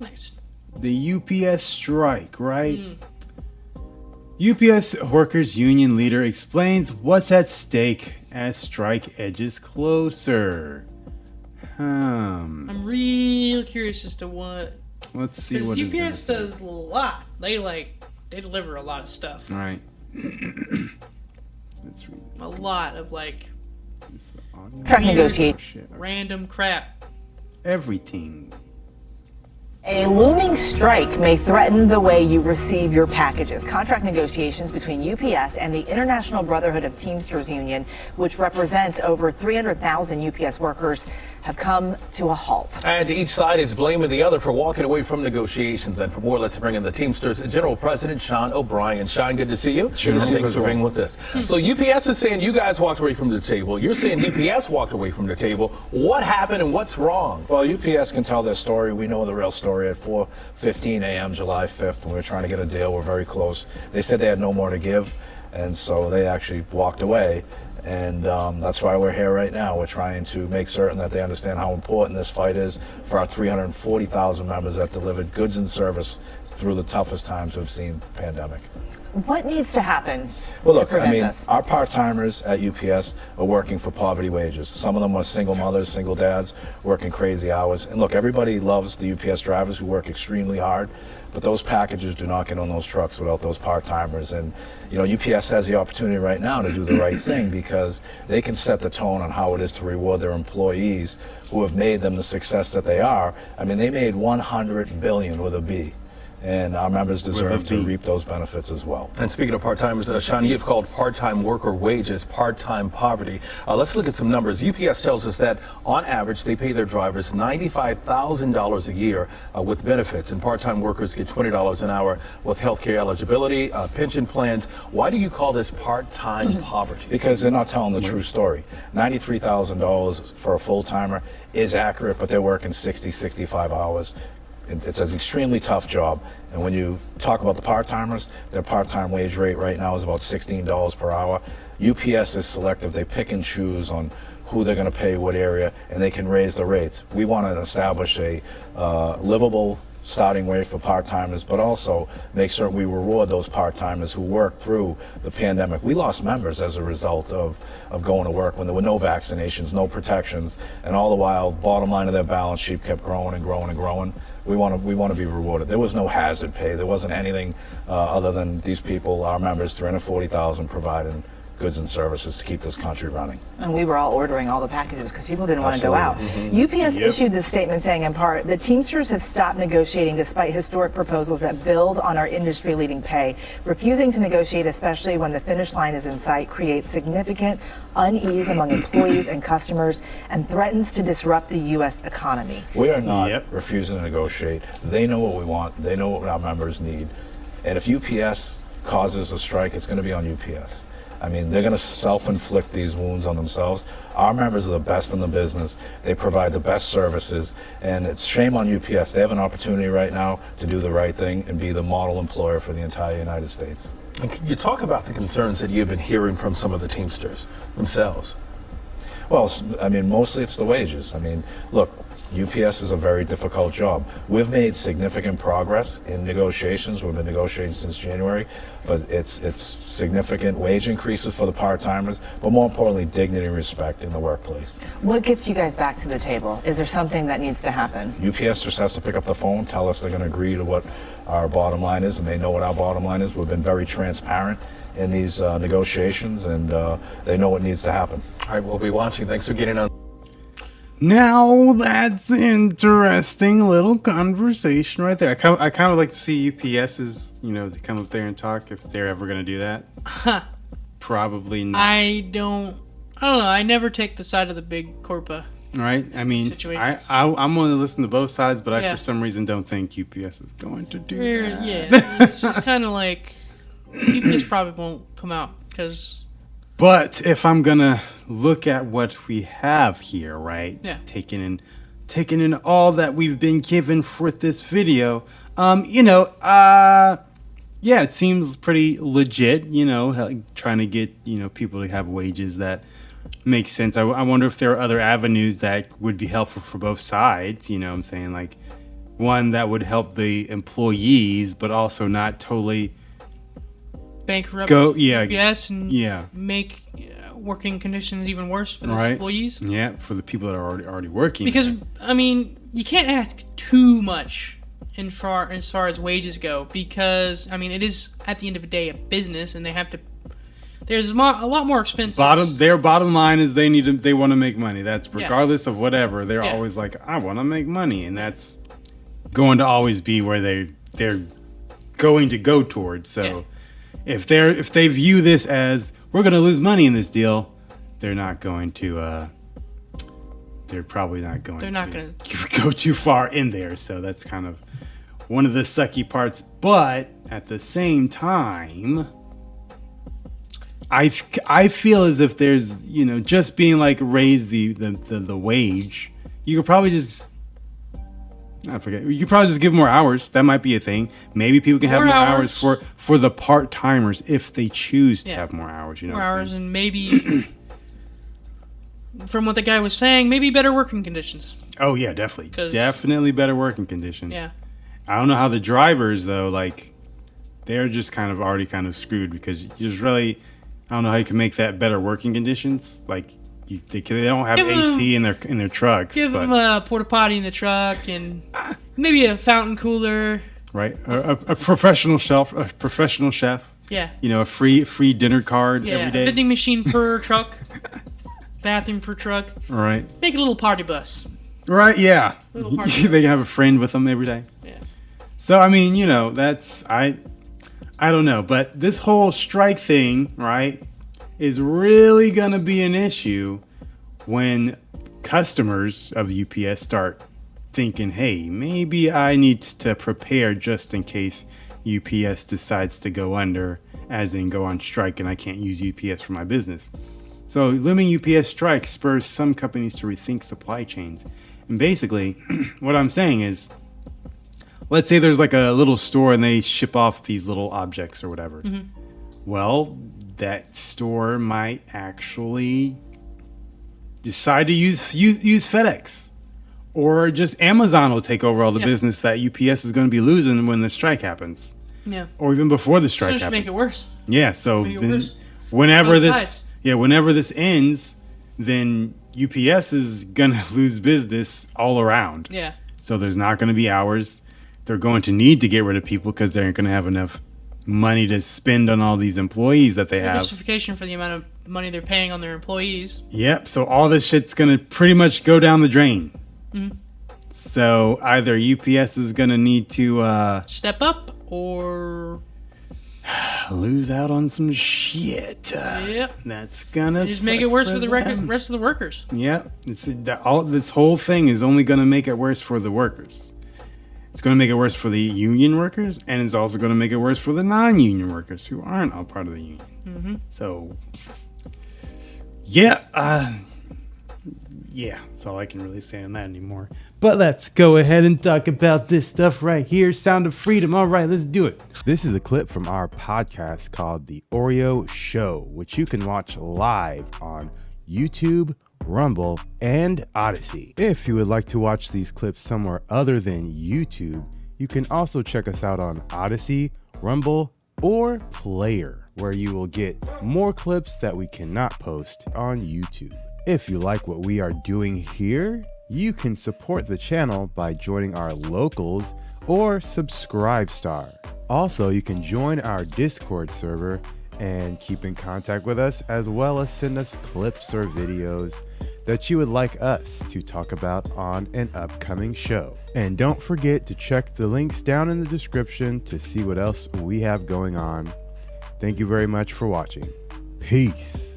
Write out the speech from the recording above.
Nice. The UPS strike, right? UPS Workers Union leader explains what's at stake as strike edges closer. I'm real curious as to what. Let's see what Because it's UPS does a lot. They deliver a lot of stuff. All right. Let's read A lot of Contract negotiation. random crap. Everything. A looming strike may threaten the way you receive your packages. Contract negotiations between UPS and the International Brotherhood of Teamsters Union, which represents over 300,000 UPS workers, have come to a halt. And each side is blaming the other for walking away from negotiations. And for more, let's bring in the Teamsters General President, Sean O'Brien. Sean, good to see you. Sure. Thanks for being with us. So UPS is saying you guys walked away from the table. You're saying UPS walked away from the table. What happened and what's wrong? Well, UPS can tell their story. We know the real story. At 4:15 a.m. July 5th, when we were trying to get a deal, we're very close. They said they had no more to give, and so they actually walked away. And that's why we're here right now. We're trying to make certain that they understand how important this fight is for our 340,000 members that delivered goods and service through the toughest times we've seen pandemic. What needs to happen Well, to look, prevent I mean, this? our part-timers at UPS are working for poverty wages. Some of them are single mothers, single dads, working crazy hours. And look, everybody loves the UPS drivers who work extremely hard, but those packages do not get on those trucks without those part-timers. And, you know, UPS has the opportunity right now to do the right thing because they can set the tone on how it is to reward their employees who have made them the success that they are. I mean, they made $100 billion with a B. And our members deserve to reap those benefits as well. And speaking of part-timers, Sean, you've called part-time worker wages part-time poverty. Let's look at some numbers. UPS tells us that on average they pay their drivers $95,000 a year with benefits, and part-time workers get $20 an hour with health care eligibility, pension plans. Why do you call this part-time poverty? Because they're not telling the true story. $93,000 for a full-timer is accurate, but they're working 60, 65 hours. It's an extremely tough job. And when you talk about the part-timers, their part-time wage rate right now is about $16 per hour. UPS is selective. They pick and choose on who they're going to pay what area, and they can raise the rates. We want to establish a livable starting wage for part-timers, but also make sure we reward those part-timers who worked through the pandemic. We lost members as a result of going to work when there were no vaccinations, no protections, and all the while, bottom line of their balance sheet kept growing and growing and growing. We want to be rewarded. There was no hazard pay. There wasn't anything other than these people, our members, 340,000, providing goods and services to keep this country running. And we were all ordering all the packages because people didn't want to go out. UPS issued this statement saying, in part, the Teamsters have stopped negotiating despite historic proposals that build on our industry-leading pay. Refusing to negotiate, especially when the finish line is in sight, creates significant unease among employees and customers and threatens to disrupt the U.S. economy. We are not refusing to negotiate. They know what we want. They know what our members need. And if UPS causes a strike, it's going to be on UPS. I mean, they're going to self-inflict these wounds on themselves. Our members are the best in the business. They provide the best services, and it's shame on UPS. They have an opportunity right now to do the right thing and be the model employer for the entire United States. And can you talk about the concerns that you've been hearing from some of the Teamsters themselves? Well, I mean, mostly it's the wages. I mean, look, UPS is a very difficult job. We've made significant progress in negotiations. We've been negotiating since January, but it's significant wage increases for the part-timers, but more importantly, dignity and respect in the workplace. What gets you guys back to the table? Is there something that needs to happen? UPS just has to pick up the phone, tell us they're going to agree to what our bottom line is, and they know what our bottom line is. We've been very transparent in these negotiations, and they know what needs to happen. All right, we'll be watching. Thanks for getting on. Now that's interesting little conversation right there. I kind of like to see UPS's, to come up there and talk if they're ever going to do that. Probably not. I don't know. I never take the side of the big corpa. Right? I mean, I'm going to listen to both sides, but I for some reason don't think UPS is going to do that. Yeah, it's just kind of like UPS probably won't come out because. But if I'm gonna look at what we have here, right? Yeah. Taking in all that we've been given for this video, it seems pretty legit. Trying to get people to have wages that make sense. I wonder if there are other avenues that would be helpful for both sides. I'm saying, like, one that would help the employees, but also not totally Bankrupt UPS and make working conditions even worse for the employees. Yeah, for the people that are already working. Because, I mean, you can't ask too much as far as wages go, because, I mean, it is, at the end of the day, a business, and they have to... There's a lot more expenses. Their bottom line is they want to make money. That's regardless of whatever. They're always like, I want to make money, and that's going to always be where they're going to go towards. So if they view this as we're going to lose money in this deal, they're not going to. They're probably not going. They're not going to go too far in there. So that's kind of one of the sucky parts. But at the same time, I feel as if there's, just being like raise the wage, you could probably just, you could probably just give more hours. That might be a thing. Maybe people can have more hours for the part-timers if they choose to have more hours. More hours, and maybe, from what the guy was saying, maybe better working conditions. Oh yeah, definitely. Definitely better working conditions. Yeah. I don't know how the drivers though, like, they're just already screwed, because there's really, I don't know how you can make that better working conditions. Like, they don't have AC in their trucks. Give them a porta potty in the truck, and maybe a fountain cooler. Right, a professional chef. Yeah. A free dinner card every day. A vending machine per truck. Bathroom per truck. Right. Make a little party bus. Right. Yeah. Little party bus. They can have a friend with them every day. Yeah. So I mean, that's I don't know, but this whole strike thing, right, is really going to be an issue when customers of UPS start thinking, hey, maybe I need to prepare just in case UPS decides to go under, as in go on strike, and I can't use UPS for my business. So limiting UPS strike spurs some companies to rethink supply chains. And basically, what I'm saying is, let's say there's like a little store and they ship off these little objects or whatever. Mm-hmm. Well, that store might actually decide to use FedEx, or just Amazon will take over all the business that UPS is going to be losing when the strike happens. Yeah. Or even before the strike happens. Just make it worse. Yeah. So then whenever this ends, then UPS is going to lose business all around. Yeah. So there's not going to be hours. They're going to need to get rid of people because they aren't going to have enough money to spend on all these employees that they have. Justification for the amount of money they're paying on their employees. Yep. So all this shit's going to pretty much go down the drain. Mm-hmm. So either UPS is going to need to step up or lose out on some shit. Yep. That's going to just make it worse for the rest of the workers. Yep. This whole thing is only going to make it worse for the workers. It's going to make it worse for the union workers, and it's also going to make it worse for the non-union workers who aren't all part of the union. Mm-hmm. So, that's all I can really say on that anymore. But let's go ahead and talk about this stuff right here. Sound of Freedom. All right, let's do it. This is a clip from our podcast called The Oreyo Show, which you can watch live on YouTube, Rumble, and Odyssey. If you would like to watch these clips somewhere other than YouTube, you can also check us out on Odyssey, Rumble, or Player, where you will get more clips that we cannot post on YouTube. If you like what we are doing here, you can support the channel by joining our locals or Subscribestar. Also, you can join our Discord server and keep in contact with us, as well as send us clips or videos that you would like us to talk about on an upcoming show. And don't forget to check the links down in the description to see what else we have going on. Thank you very much for watching. Peace.